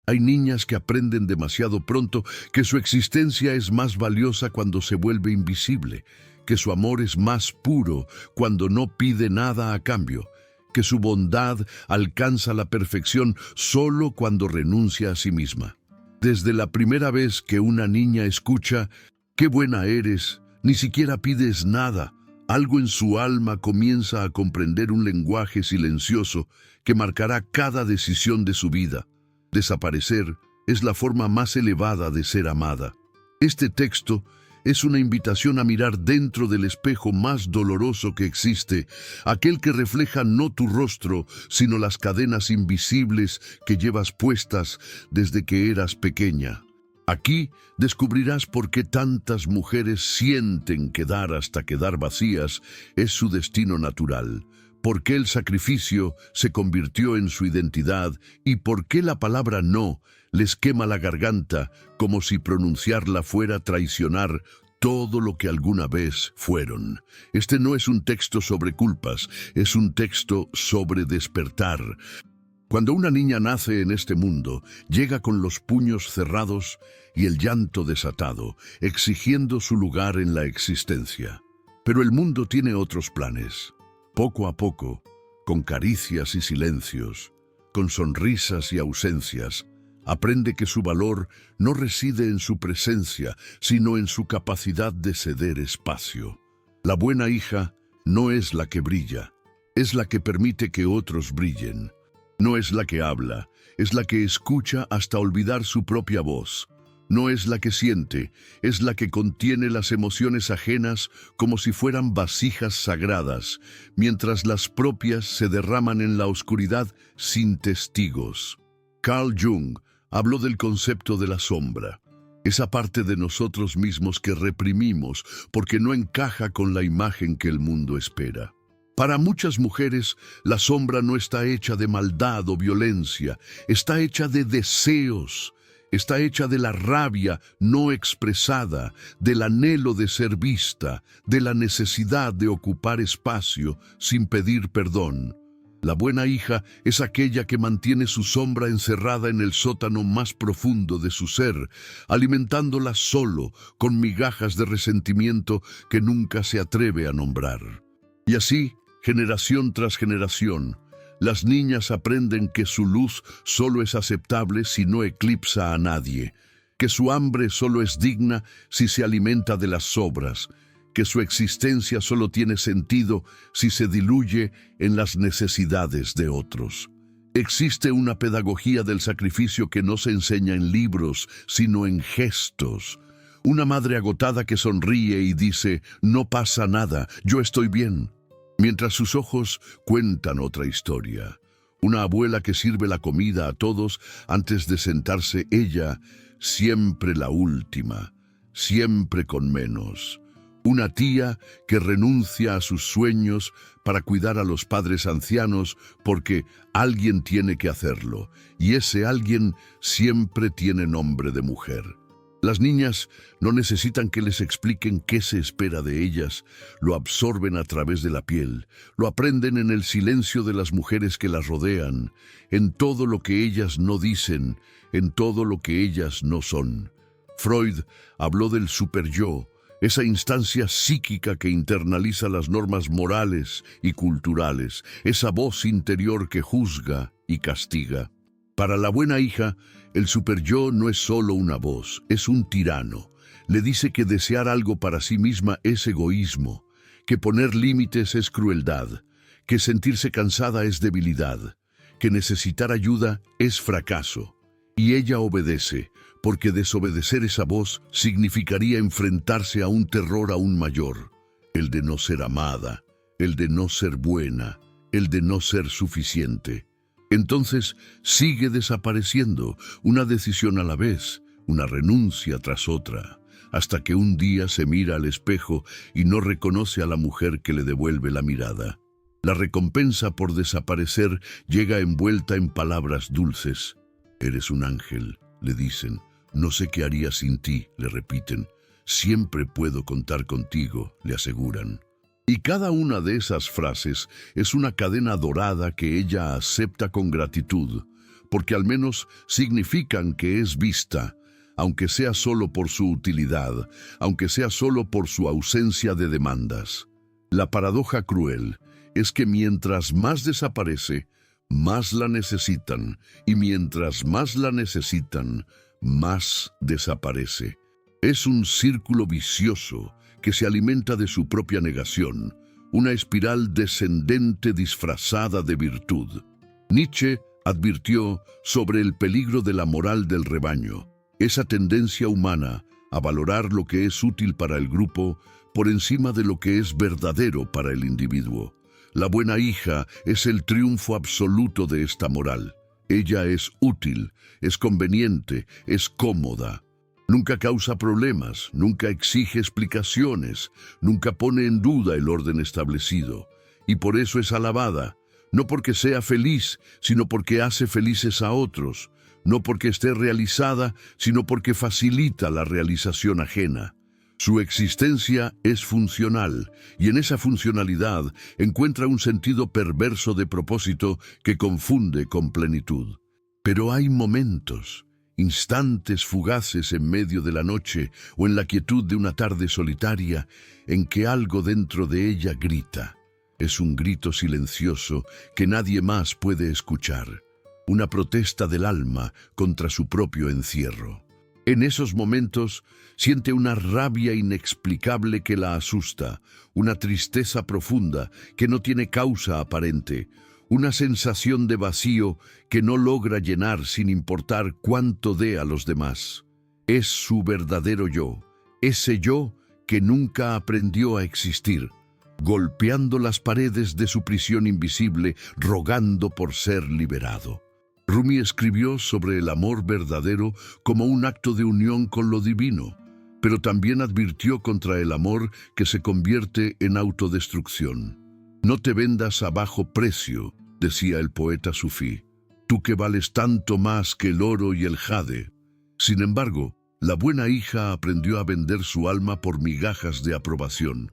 Hay niñas que aprenden demasiado pronto que su existencia es más valiosa cuando se vuelve invisible, que su amor es más puro cuando no pide nada a cambio, que su bondad alcanza la perfección solo cuando renuncia a sí misma. Desde la primera vez que una niña escucha, «Qué buena eres», ni siquiera pides nada. Algo en su alma comienza a comprender un lenguaje silencioso que marcará cada decisión de su vida. Desaparecer es la forma más elevada de ser amada. Este texto es una invitación a mirar dentro del espejo más doloroso que existe, aquel que refleja no tu rostro, sino las cadenas invisibles que llevas puestas desde que eras pequeña. Aquí descubrirás por qué tantas mujeres sienten que dar hasta quedar vacías es su destino natural, por qué el sacrificio se convirtió en su identidad y por qué la palabra no les quema la garganta como si pronunciarla fuera traicionar todo lo que alguna vez fueron. Este no es un texto sobre culpas, es un texto sobre despertar. Cuando una niña nace en este mundo, llega con los puños cerrados y el llanto desatado, exigiendo su lugar en la existencia. Pero el mundo tiene otros planes. Poco a poco, con caricias y silencios, con sonrisas y ausencias, aprende que su valor no reside en su presencia, sino en su capacidad de ceder espacio. La buena hija no es la que brilla, es la que permite que otros brillen. No es la que habla, es la que escucha hasta olvidar su propia voz. No es la que siente, es la que contiene las emociones ajenas como si fueran vasijas sagradas, mientras las propias se derraman en la oscuridad sin testigos. Carl Jung habló del concepto de la sombra, esa parte de nosotros mismos que reprimimos porque no encaja con la imagen que el mundo espera. Para muchas mujeres, la sombra no está hecha de maldad o violencia, está hecha de deseos, está hecha de la rabia no expresada, del anhelo de ser vista, de la necesidad de ocupar espacio sin pedir perdón. La buena hija es aquella que mantiene su sombra encerrada en el sótano más profundo de su ser, alimentándola solo con migajas de resentimiento que nunca se atreve a nombrar. Y así, generación tras generación, las niñas aprenden que su luz solo es aceptable si no eclipsa a nadie, que su hambre solo es digna si se alimenta de las sobras, que su existencia solo tiene sentido si se diluye en las necesidades de otros. Existe una pedagogía del sacrificio que no se enseña en libros, sino en gestos. Una madre agotada que sonríe y dice, «No pasa nada, yo estoy bien», mientras sus ojos cuentan otra historia. Una abuela que sirve la comida a todos antes de sentarse ella, siempre la última, siempre con menos. Una tía que renuncia a sus sueños para cuidar a los padres ancianos porque alguien tiene que hacerlo, y ese alguien siempre tiene nombre de mujer. Las niñas no necesitan que les expliquen qué se espera de ellas, lo absorben a través de la piel, lo aprenden en el silencio de las mujeres que las rodean, en todo lo que ellas no dicen, en todo lo que ellas no son. Freud habló del superyo, esa instancia psíquica que internaliza las normas morales y culturales, esa voz interior que juzga y castiga. Para la buena hija, el superyo no es solo una voz, es un tirano. Le dice que desear algo para sí misma es egoísmo, que poner límites es crueldad, que sentirse cansada es debilidad, que necesitar ayuda es fracaso. Y ella obedece, porque desobedecer esa voz significaría enfrentarse a un terror aún mayor, el de no ser amada, el de no ser buena, el de no ser suficiente. Entonces sigue desapareciendo, una decisión a la vez, una renuncia tras otra, hasta que un día se mira al espejo y no reconoce a la mujer que le devuelve la mirada. La recompensa por desaparecer llega envuelta en palabras dulces. «Eres un ángel», le dicen. «No sé qué haría sin ti», le repiten. «Siempre puedo contar contigo», le aseguran. Y cada una de esas frases es una cadena dorada que ella acepta con gratitud, porque al menos significan que es vista, aunque sea solo por su utilidad, aunque sea solo por su ausencia de demandas. La paradoja cruel es que mientras más desaparece, más la necesitan, y mientras más la necesitan, más desaparece. Es un círculo vicioso que se alimenta de su propia negación, una espiral descendente disfrazada de virtud. Nietzsche advirtió sobre el peligro de la moral del rebaño, esa tendencia humana a valorar lo que es útil para el grupo por encima de lo que es verdadero para el individuo. La buena hija es el triunfo absoluto de esta moral. Ella es útil, es conveniente, es cómoda. Nunca causa problemas, nunca exige explicaciones, nunca pone en duda el orden establecido. Y por eso es alabada, no porque sea feliz, sino porque hace felices a otros, no porque esté realizada, sino porque facilita la realización ajena. Su existencia es funcional, y en esa funcionalidad encuentra un sentido perverso de propósito que confunde con plenitud. Pero hay momentos, instantes fugaces en medio de la noche o en la quietud de una tarde solitaria, en que algo dentro de ella grita. Es un grito silencioso que nadie más puede escuchar, una protesta del alma contra su propio encierro. En esos momentos siente una rabia inexplicable que la asusta, una tristeza profunda que no tiene causa aparente, una sensación de vacío que no logra llenar sin importar cuánto dé a los demás. Es su verdadero yo, ese yo que nunca aprendió a existir, golpeando las paredes de su prisión invisible, rogando por ser liberado. Rumi escribió sobre el amor verdadero como un acto de unión con lo divino, pero también advirtió contra el amor que se convierte en autodestrucción. No te vendas a bajo precio, decía el poeta sufí, tú que vales tanto más que el oro y el jade. Sin embargo, la buena hija aprendió a vender su alma por migajas de aprobación,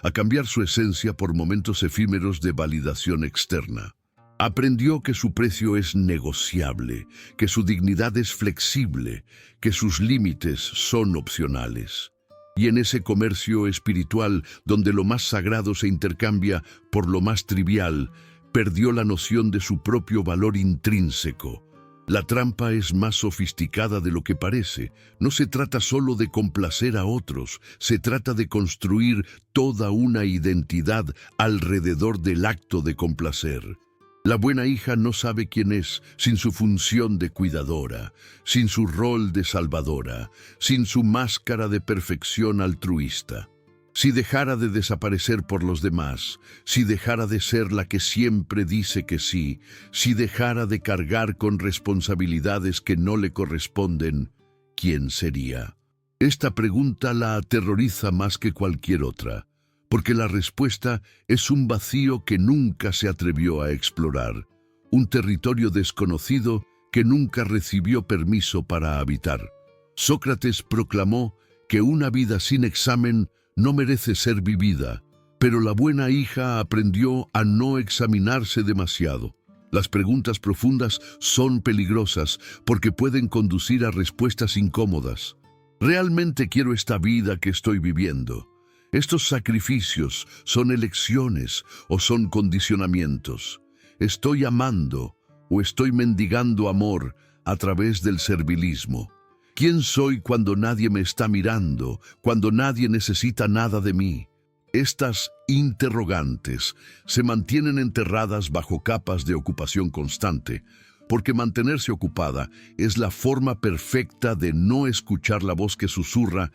a cambiar su esencia por momentos efímeros de validación externa. Aprendió que su precio es negociable, que su dignidad es flexible, que sus límites son opcionales. Y en ese comercio espiritual, donde lo más sagrado se intercambia por lo más trivial, perdió la noción de su propio valor intrínseco. La trampa es más sofisticada de lo que parece. No se trata solo de complacer a otros, se trata de construir toda una identidad alrededor del acto de complacer. La buena hija no sabe quién es sin su función de cuidadora, sin su rol de salvadora, sin su máscara de perfección altruista. Si dejara de desaparecer por los demás, si dejara de ser la que siempre dice que sí, si dejara de cargar con responsabilidades que no le corresponden, ¿quién sería? Esta pregunta la aterroriza más que cualquier otra, porque la respuesta es un vacío que nunca se atrevió a explorar, un territorio desconocido que nunca recibió permiso para habitar. Sócrates proclamó que una vida sin examen no merece ser vivida, pero la buena hija aprendió a no examinarse demasiado. Las preguntas profundas son peligrosas porque pueden conducir a respuestas incómodas. ¿Realmente quiero esta vida que estoy viviendo? ¿Estos sacrificios son elecciones o son condicionamientos? ¿Estoy amando o estoy mendigando amor a través del servilismo? ¿Quién soy cuando nadie me está mirando, cuando nadie necesita nada de mí? Estas interrogantes se mantienen enterradas bajo capas de ocupación constante, porque mantenerse ocupada es la forma perfecta de no escuchar la voz que susurra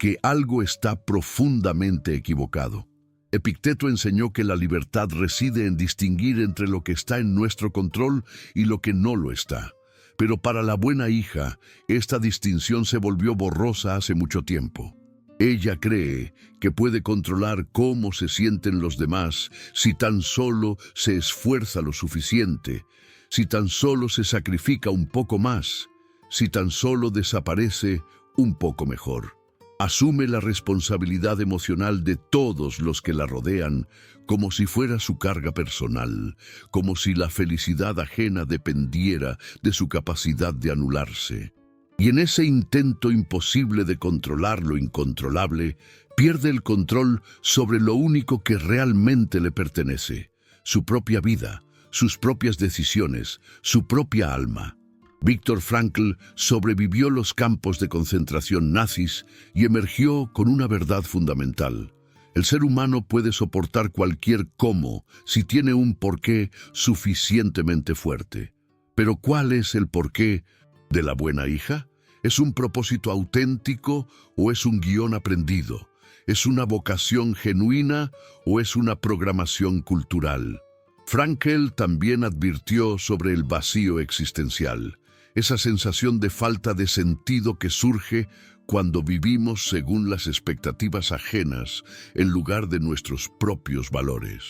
que algo está profundamente equivocado. Epicteto enseñó que la libertad reside en distinguir entre lo que está en nuestro control y lo que no lo está. Pero para la buena hija, esta distinción se volvió borrosa hace mucho tiempo. Ella cree que puede controlar cómo se sienten los demás si tan solo se esfuerza lo suficiente, si tan solo se sacrifica un poco más, si tan solo desaparece un poco mejor. Asume la responsabilidad emocional de todos los que la rodean como si fuera su carga personal, como si la felicidad ajena dependiera de su capacidad de anularse. Y en ese intento imposible de controlar lo incontrolable, pierde el control sobre lo único que realmente le pertenece: su propia vida, sus propias decisiones, su propia alma. Viktor Frankl sobrevivió los campos de concentración nazis y emergió con una verdad fundamental: el ser humano puede soportar cualquier cómo si tiene un porqué suficientemente fuerte. Pero ¿cuál es el porqué de la buena hija? ¿Es un propósito auténtico o es un guión aprendido? ¿Es una vocación genuina o es una programación cultural? Frankl también advirtió sobre el vacío existencial, esa sensación de falta de sentido que surge cuando vivimos según las expectativas ajenas en lugar de nuestros propios valores.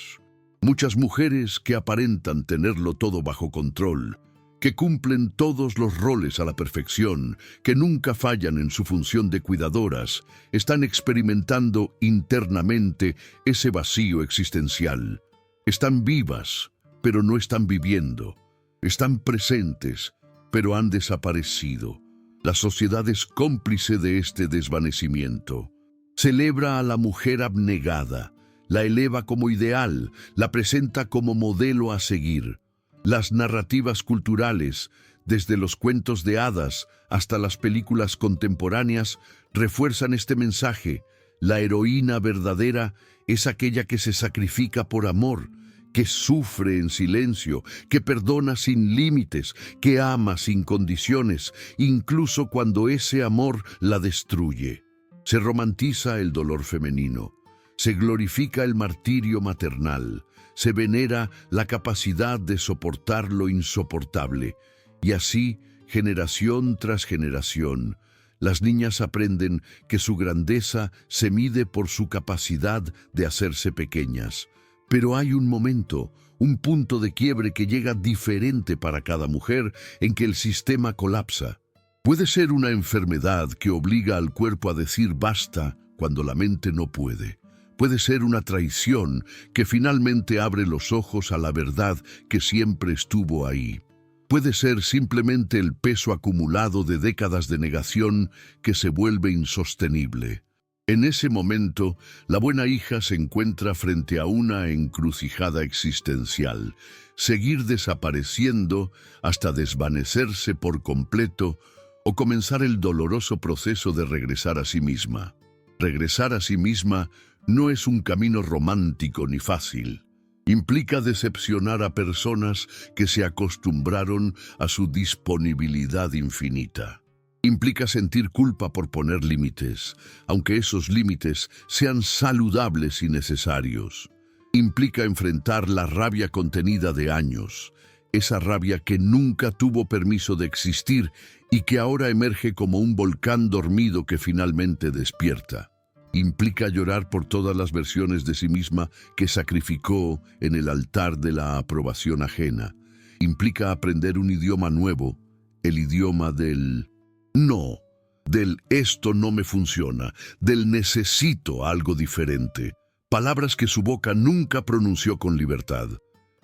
Muchas mujeres que aparentan tenerlo todo bajo control, que cumplen todos los roles a la perfección, que nunca fallan en su función de cuidadoras, están experimentando internamente ese vacío existencial. Están vivas, pero no están viviendo. Están presentes, pero han desaparecido. La sociedad es cómplice de este desvanecimiento. Celebra a la mujer abnegada, la eleva como ideal, la presenta como modelo a seguir. Las narrativas culturales, desde los cuentos de hadas hasta las películas contemporáneas, refuerzan este mensaje: la heroína verdadera es aquella que se sacrifica por amor, que sufre en silencio, que perdona sin límites, que ama sin condiciones, incluso cuando ese amor la destruye. Se romantiza el dolor femenino, se glorifica el martirio maternal, se venera la capacidad de soportar lo insoportable, y así, generación tras generación, las niñas aprenden que su grandeza se mide por su capacidad de hacerse pequeñas. Pero hay un momento, un punto de quiebre que llega diferente para cada mujer, en que el sistema colapsa. Puede ser una enfermedad que obliga al cuerpo a decir basta cuando la mente no puede. Puede ser una traición que finalmente abre los ojos a la verdad que siempre estuvo ahí. Puede ser simplemente el peso acumulado de décadas de negación que se vuelve insostenible. En ese momento, la buena hija se encuentra frente a una encrucijada existencial: seguir desapareciendo hasta desvanecerse por completo o comenzar el doloroso proceso de regresar a sí misma. Regresar a sí misma no es un camino romántico ni fácil. Implica decepcionar a personas que se acostumbraron a su disponibilidad infinita. Implica sentir culpa por poner límites, aunque esos límites sean saludables y necesarios. Implica enfrentar la rabia contenida de años, esa rabia que nunca tuvo permiso de existir y que ahora emerge como un volcán dormido que finalmente despierta. Implica llorar por todas las versiones de sí misma que sacrificó en el altar de la aprobación ajena. Implica aprender un idioma nuevo, el idioma del no, del esto no me funciona, del necesito algo diferente. Palabras que su boca nunca pronunció con libertad.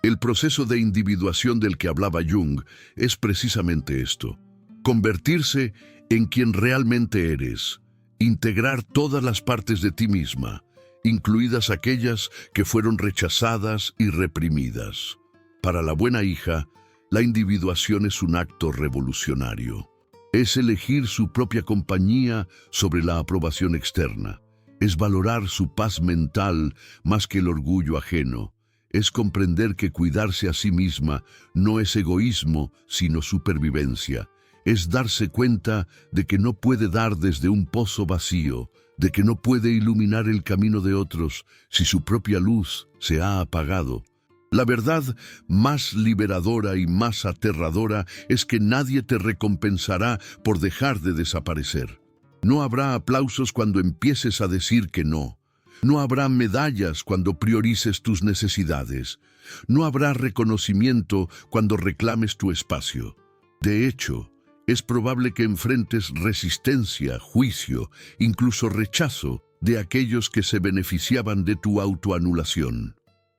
El proceso de individuación del que hablaba Jung es precisamente esto: convertirse en quien realmente eres, integrar todas las partes de ti misma, incluidas aquellas que fueron rechazadas y reprimidas. Para la buena hija, la individuación es un acto revolucionario. Es elegir su propia compañía sobre la aprobación externa. Es valorar su paz mental más que el orgullo ajeno. Es comprender que cuidarse a sí misma no es egoísmo, sino supervivencia. Es darse cuenta de que no puede dar desde un pozo vacío, de que no puede iluminar el camino de otros si su propia luz se ha apagado. La verdad más liberadora y más aterradora es que nadie te recompensará por dejar de desaparecer. No habrá aplausos cuando empieces a decir que no. No habrá medallas cuando priorices tus necesidades. No habrá reconocimiento cuando reclames tu espacio. De hecho, Es probable que enfrentes resistencia, juicio, incluso rechazo de aquellos que se beneficiaban de tu autoanulación.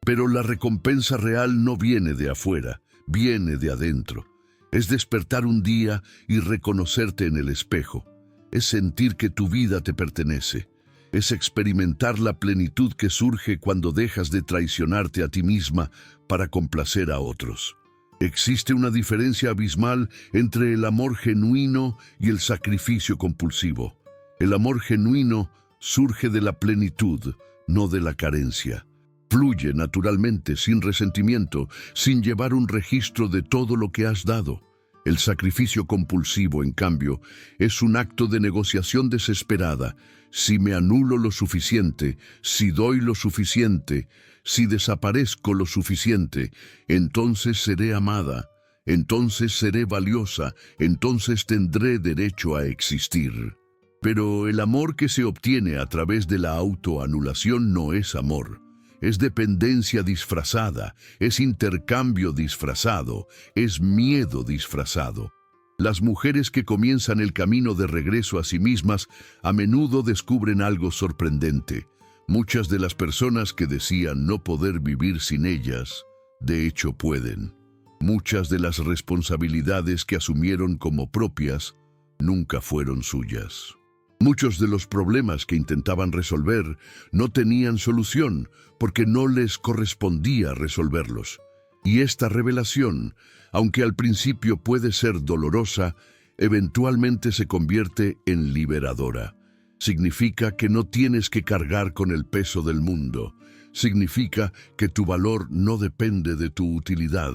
Pero la recompensa real no viene de afuera, viene de adentro. Es despertar un día y reconocerte en el espejo. Es sentir que tu vida te pertenece. Es experimentar la plenitud que surge cuando dejas de traicionarte a ti misma para complacer a otros. Existe una diferencia abismal entre el amor genuino y el sacrificio compulsivo. El amor genuino surge de la plenitud, no de la carencia. Fluye naturalmente, sin resentimiento, sin llevar un registro de todo lo que has dado. El sacrificio compulsivo, en cambio, es un acto de negociación desesperada. Si me anulo lo suficiente, si doy lo suficiente, si desaparezco lo suficiente, entonces seré amada, entonces seré valiosa, entonces tendré derecho a existir. Pero el amor que se obtiene a través de la autoanulación no es amor. Es dependencia disfrazada, es intercambio disfrazado, es miedo disfrazado. Las mujeres que comienzan el camino de regreso a sí mismas a menudo descubren algo sorprendente. Muchas de las personas que decían no poder vivir sin ellas, de hecho pueden. Muchas de las responsabilidades que asumieron como propias nunca fueron suyas. Muchos de los problemas que intentaban resolver no tenían solución porque no les correspondía resolverlos. Y esta revelación, aunque al principio puede ser dolorosa, eventualmente se convierte en liberadora. Significa que no tienes que cargar con el peso del mundo. Significa que tu valor no depende de tu utilidad.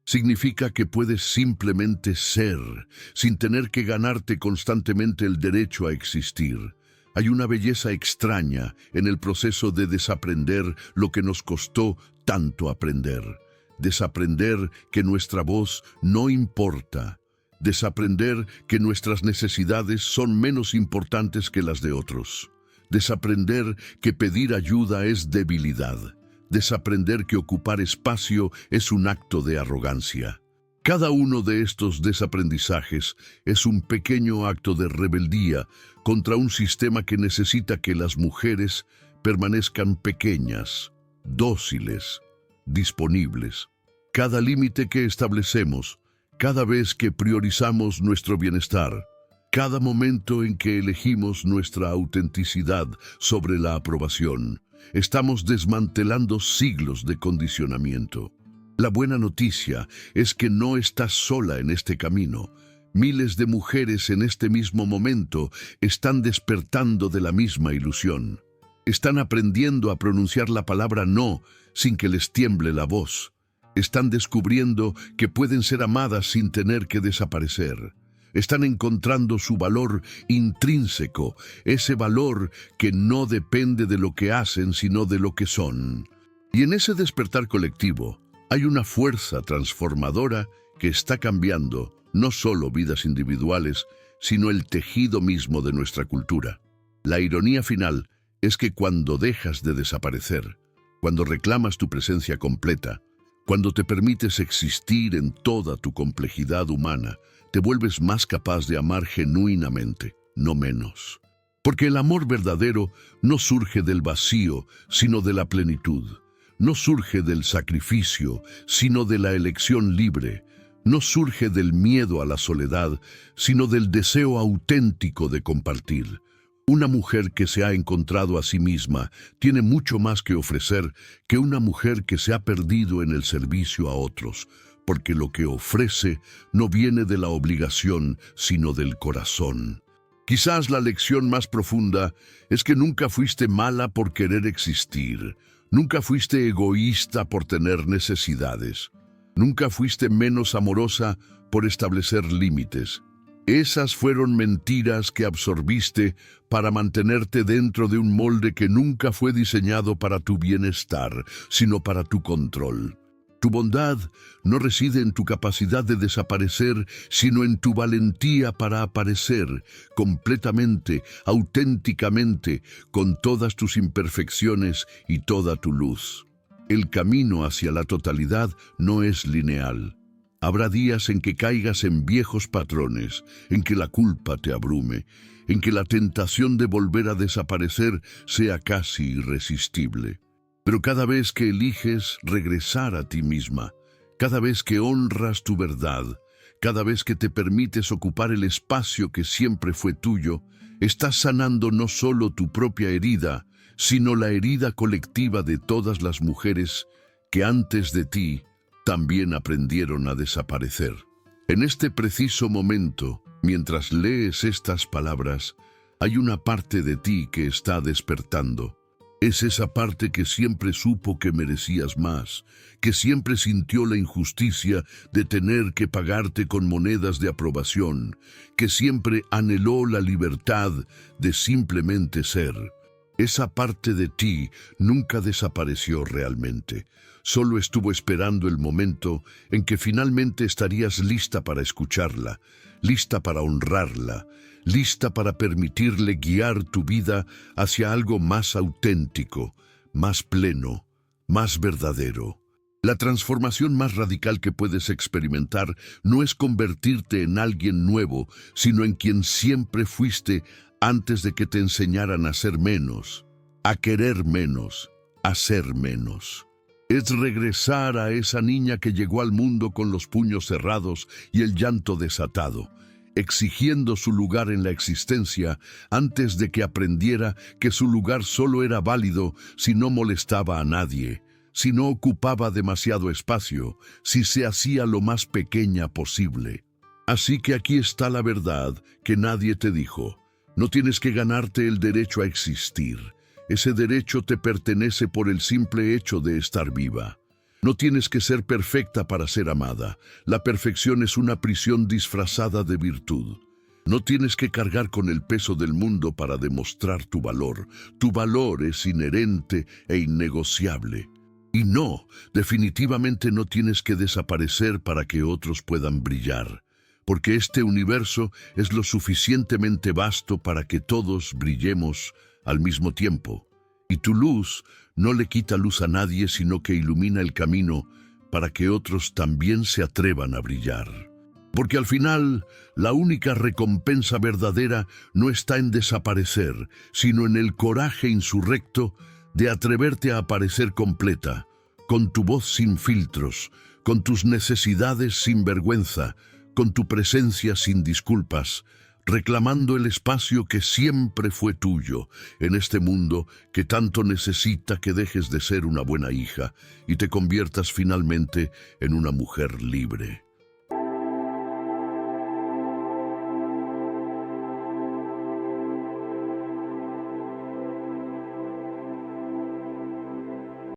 Significa que puedes simplemente ser, sin tener que ganarte constantemente el derecho a existir. Hay una belleza extraña en el proceso de desaprender lo que nos costó tanto aprender. Desaprender que nuestra voz no importa. Desaprender que nuestras necesidades son menos importantes que las de otros. Desaprender que pedir ayuda es debilidad. Desaprender que ocupar espacio es un acto de arrogancia. Cada uno de estos desaprendizajes es un pequeño acto de rebeldía contra un sistema que necesita que las mujeres permanezcan pequeñas, dóciles, disponibles. Cada límite que establecemos, cada vez que priorizamos nuestro bienestar, cada momento en que elegimos nuestra autenticidad sobre la aprobación, estamos desmantelando siglos de condicionamiento. La buena noticia es que no estás sola en este camino. Miles de mujeres en este mismo momento están despertando de la misma ilusión. Están aprendiendo a pronunciar la palabra no sin que les tiemble la voz. Están descubriendo que pueden ser amadas sin tener que desaparecer. Están encontrando su valor intrínseco, ese valor que no depende de lo que hacen, sino de lo que son. Y en ese despertar colectivo hay una fuerza transformadora que está cambiando no solo vidas individuales, sino el tejido mismo de nuestra cultura. La ironía final es que cuando dejas de desaparecer, cuando reclamas tu presencia completa, cuando te permites existir en toda tu complejidad humana, te vuelves más capaz de amar genuinamente, no menos. Porque el amor verdadero no surge del vacío, sino de la plenitud. No surge del sacrificio, sino de la elección libre. No surge del miedo a la soledad, sino del deseo auténtico de compartir. Una mujer que se ha encontrado a sí misma tiene mucho más que ofrecer que una mujer que se ha perdido en el servicio a otros, porque lo que ofrece no viene de la obligación, sino del corazón. Quizás la lección más profunda es que nunca fuiste mala por querer existir, nunca fuiste egoísta por tener necesidades, nunca fuiste menos amorosa por establecer límites. Esas fueron mentiras que absorbiste para mantenerte dentro de un molde que nunca fue diseñado para tu bienestar, sino para tu control. Tu bondad no reside en tu capacidad de desaparecer, sino en tu valentía para aparecer completamente, auténticamente, con todas tus imperfecciones y toda tu luz. El camino hacia la totalidad no es lineal. Habrá días en que caigas en viejos patrones, en que la culpa te abrume, en que la tentación de volver a desaparecer sea casi irresistible. Pero cada vez que eliges regresar a ti misma, cada vez que honras tu verdad, cada vez que te permites ocupar el espacio que siempre fue tuyo, estás sanando no solo tu propia herida, sino la herida colectiva de todas las mujeres que antes de ti también aprendieron a desaparecer. En este preciso momento, mientras lees estas palabras, hay una parte de ti que está despertando. Es esa parte que siempre supo que merecías más, que siempre sintió la injusticia de tener que pagarte con monedas de aprobación, que siempre anheló la libertad de simplemente ser. Esa parte de ti nunca desapareció realmente. Solo estuvo esperando el momento en que finalmente estarías lista para escucharla, lista para honrarla, lista para permitirle guiar tu vida hacia algo más auténtico, más pleno, más verdadero. La transformación más radical que puedes experimentar no es convertirte en alguien nuevo, sino en quien siempre fuiste antes de que te enseñaran a ser menos, a querer menos, a ser menos. Es regresar a esa niña que llegó al mundo con los puños cerrados y el llanto desatado, exigiendo su lugar en la existencia antes de que aprendiera que su lugar solo era válido si no molestaba a nadie, si no ocupaba demasiado espacio, si se hacía lo más pequeña posible. Así que aquí está la verdad que nadie te dijo. No tienes que ganarte el derecho a existir. Ese derecho te pertenece por el simple hecho de estar viva. No tienes que ser perfecta para ser amada. La perfección es una prisión disfrazada de virtud. No tienes que cargar con el peso del mundo para demostrar tu valor. Tu valor es inherente e innegociable. Y no, definitivamente no tienes que desaparecer para que otros puedan brillar, porque este universo es lo suficientemente vasto para que todos brillemos al mismo tiempo. Y tu luz no le quita luz a nadie, sino que ilumina el camino para que otros también se atrevan a brillar. Porque al final, la única recompensa verdadera no está en desaparecer, sino en el coraje insurrecto de atreverte a aparecer completa, con tu voz sin filtros, con tus necesidades sin vergüenza, con tu presencia sin disculpas, reclamando el espacio que siempre fue tuyo en este mundo que tanto necesita que dejes de ser una buena hija y te conviertas finalmente en una mujer libre.